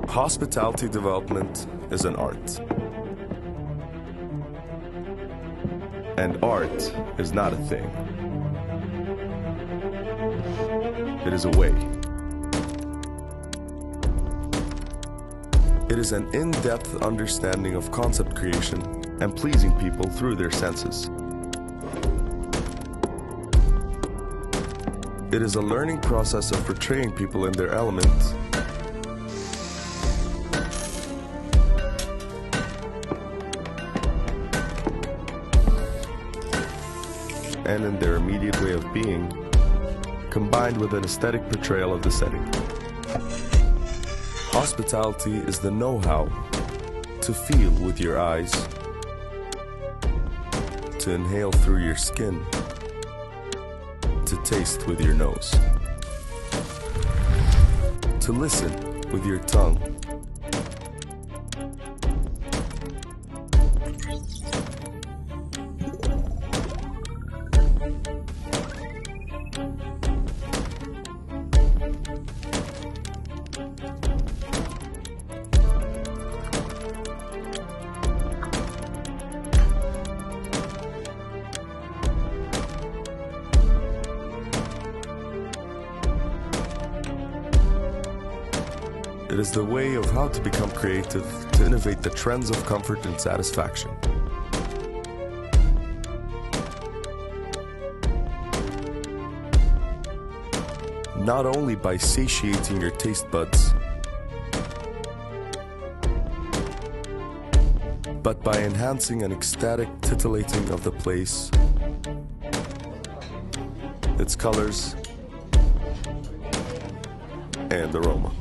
Hospitality development is an art. And art is not a thing. It is a way. It is an in-depth understanding of concept creation and pleasing people through their senses. It is a learning process of portraying people in their element and in their immediate way of being, combined with an aesthetic portrayal of the setting. Hospitality is the know-how to feel with your eyes, to inhale through your skin, to taste with your nose, to listen with your tongue, It is the way of how to become creative, to innovate the trends of comfort and satisfaction. Not only by satiating your taste buds, but by enhancing an ecstatic titillating of the place, its colors, and aroma.